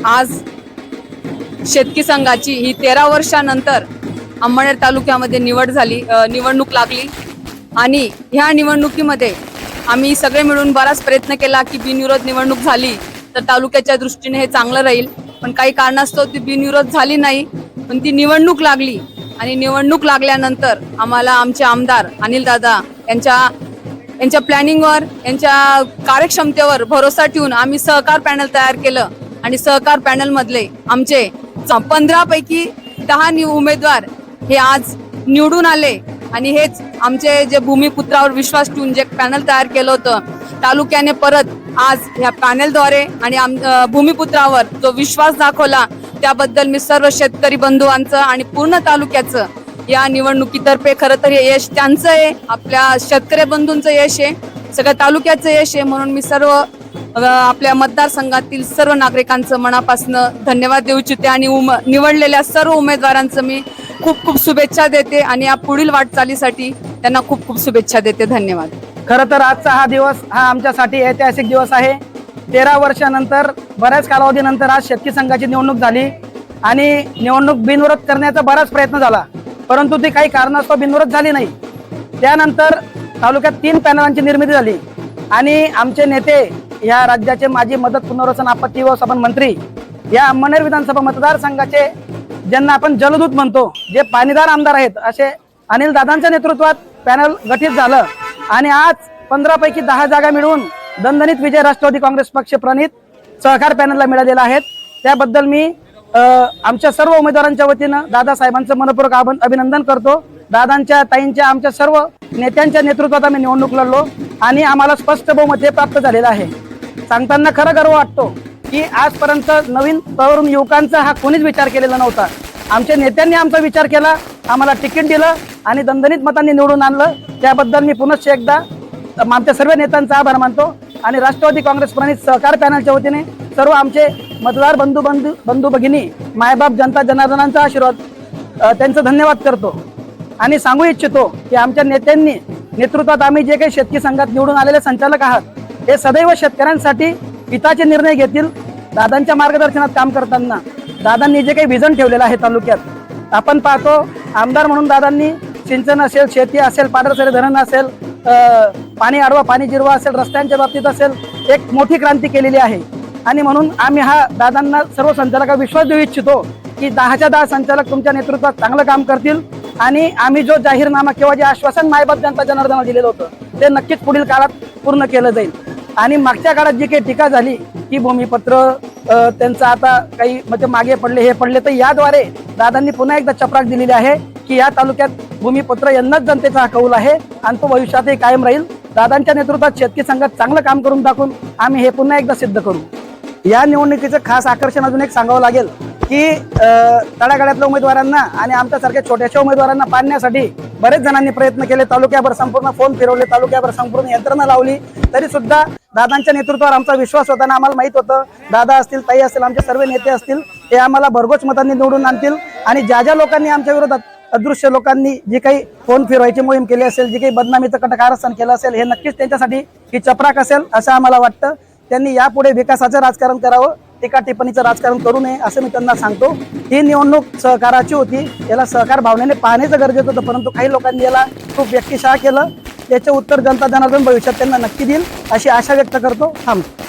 आज शेतकी संघाची ही 13 वर्षानंतर अंमळनेर तालुक्यामध्ये निवडणूक लागली आणि ह्या निवडणुकीमध्ये आम्ही सगळे मिळून बराच प्रयत्न केला की बिनविरोध निवडणूक झाली तर तालुक्याच्या दृष्टीने हे चांगलं राहील, पण काही कारणास्तव ती बिनविरोध झाली नाही. पण ती निवडणूक लागली आणि निवडणूक लागल्यानंतर आम्हाला आमचे आमदार अनिल दादा यांच्या प्लॅनिंगवर, यांच्या कार्यक्षमतेवर भरोसा ठेवून आम्ही सहकार पॅनल तयार केलं आणि सहकार पॅनल मधले आमचे 15 पैकी 10 उमेदवार हे आज निवडून आले. आणि हेच आमचे जे भूमिपुत्रावर विश्वास ठेवून जे पॅनल तयार केलं होतं तालुक्याने परत आज ह्या पॅनलद्वारे आणि भूमिपुत्रावर जो विश्वास दाखवला त्याबद्दल मी सर्व शेतकरी बंधूंचं आणि पूर्ण तालुक्याचं या निवडणुकीतर्फे खरं तर हे यश त्यांचं आहे, आपल्या शेतकरी बंधूंचं यश आहे, सगळ्या तालुक्याचं यश आहे. म्हणून मी सर्व आपल्या मतदारसंघातील सर्व नागरिकांचं मनापासून धन्यवाद देऊ इच्छिते आणि निवडलेल्या सर्व उमेदवारांचं मी खूप खूप शुभेच्छा देते आणि या पुढील वाटचालीसाठी त्यांना खूप खूप शुभेच्छा देते. धन्यवाद. खरं तर आजचा हा दिवस हा आमच्यासाठी ऐतिहासिक दिवस आहे. 13 वर्षानंतर बऱ्याच कालावधीनंतर आज शेतकी संघाची निवडणूक झाली आणि निवडणूक बिनविरोध करण्याचा बराच प्रयत्न झाला, परंतु ती काही कारणास्तव बिनविरोध झाली नाही. त्यानंतर तालुक्यात 3 पॅनलांची निर्मिती झाली आणि आमचे नेते, या राज्याचे माजी मदत पुनर्वसन आपत्ती व्यवस्थापन मंत्री, या अंमळनेर विधानसभा मतदारसंघाचे ज्यांना आपण जलदूत म्हणतो, जे पाणीदार आमदार आहेत, असे अनिल दादांच्या नेतृत्वात पॅनल गठीत झालं आणि आज 15 पैकी 10 जागा मिळवून दणदणीत विजय राष्ट्रवादी काँग्रेस पक्ष प्रणित सहकार पॅनलला मिळालेला आहे. त्याबद्दल मी आमच्या सर्व उमेदवारांच्या वतीनं दादासाहेबांचं मनपूर्वक अभिनंदन करतो. दादांच्या, ताईंच्या, आमच्या सर्व नेत्यांच्या नेतृत्वात आम्ही निवडणूक लढलो आणि आम्हाला स्पष्ट बहुमत प्राप्त झालेलं आहे. सांगताना खरं गर्व वाटतो की आजपर्यंत नवीन तरुण युवकांचा हा कोणीच विचार केलेला नव्हता. आमच्या नेत्यांनी आमचा विचार केला, आम्हाला तिकीट दिलं आणि दणदणीत मतांनी निवडून आणलं. त्याबद्दल मी पुनश्च एकदा आमच्या सर्व नेत्यांचा आभार मानतो आणि राष्ट्रवादी काँग्रेस प्रणित सहकार पॅनलच्या वतीने सर्व आमचे मतदार बंधू भगिनी, मायबाप, जनता जनार्दनांचा आशीर्वाद, त्यांचं धन्यवाद करतो आणि सांगू इच्छितो की आमच्या नेत्यांनी नेतृत्वात आम्ही जे काही शेतकी संघात निवडून आलेले संचालक आहात, हे सदैव शेतकऱ्यांसाठी हिताचे निर्णय घेतील. दादांच्या मार्गदर्शनात काम करताना दादांनी जे काही व्हिजन ठेवलेलं आहे तालुक्यात, आपण पाहतो आमदार म्हणून दादांनी सिंचन असेल, शेती असेल, पाडरसरे धरण असेल, पाणी अडवा पाणी जिरवा असेल, रस्त्यांच्या बाबतीत असेल, एक मोठी क्रांती केलेली आहे. आणि म्हणून आम्ही हा दादांना सर्व संचालकांना विश्वास देऊ इच्छितो की 10च्या 10 संचालक तुमच्या नेतृत्वात चांगलं काम करतील आणि आम्ही जो जाहीरनामा किंवा जे आश्वासन मायबाप जनता जनार्दनाला दिलेलं होतं ते नक्कीच पुढील काळात पूर्ण केलं जाईल. आणि मागच्या काळात जी काही टीका झाली की भूमिपत्र त्यांचं आता काही म्हणजे मागे पडले, हे पडले, तर याद्वारे दादांनी पुन्हा एकदा चपराक दिलेली आहे की या तालुक्यात भूमिपत्र यांनाच जनतेचा हा कौल आहे आणि तो भविष्यातही कायम राहील. दादांच्या नेतृत्वात शेतकी संघात चांगलं काम करून दाखवून आम्ही हे पुन्हा एकदा सिद्ध करू. या निवडणुकीचं खास आकर्षण अजून एक सांगावं लागेल की तळागाळातल्या उमेदवारांना आणि आमच्यासारख्या छोट्याशा उमेदवारांना पाडण्यासाठी बरेच जणांनी प्रयत्न केले. तालुक्याभर संपूर्ण फोन फिरवले, तालुक्याभर संपूर्ण यंत्रणा लावली, तरी सुद्धा दादांच्या नेतृत्वावर आमचा विश्वास होता आणि आम्हाला माहित होतं दादा असतील, ताई असतील, आमचे सर्व नेते असतील, हे आम्हाला भरघोस मतांनी निवडून आणतील. आणि ज्या लोकांनी आमच्या विरोधात, अदृश्य लोकांनी जी काही फोन फिरवायची मोहीम केली असेल, जी काही बदनामीचं कारस्थान केलं असेल, हे नक्कीच त्यांच्यासाठी ही चपराक असेल असं आम्हाला वाटतं. त्यांनी यापुढे विकासाचं राजकारण करावं, टीका टिप्पणीचं राजकारण करू नये असं मी त्यांना सांगतो. ही निवडणूक सहकाराची होती, याला सहकार भावनेने पाहण्याचं गरजेचं होतं, परंतु काही लोकांनी याला खूप व्यक्तिशः केलं. त्याचे उत्तर जनता जनार्दन भविष्यात त्यांना नक्की देईल अशी आशा व्यक्त करतो. थांबतो.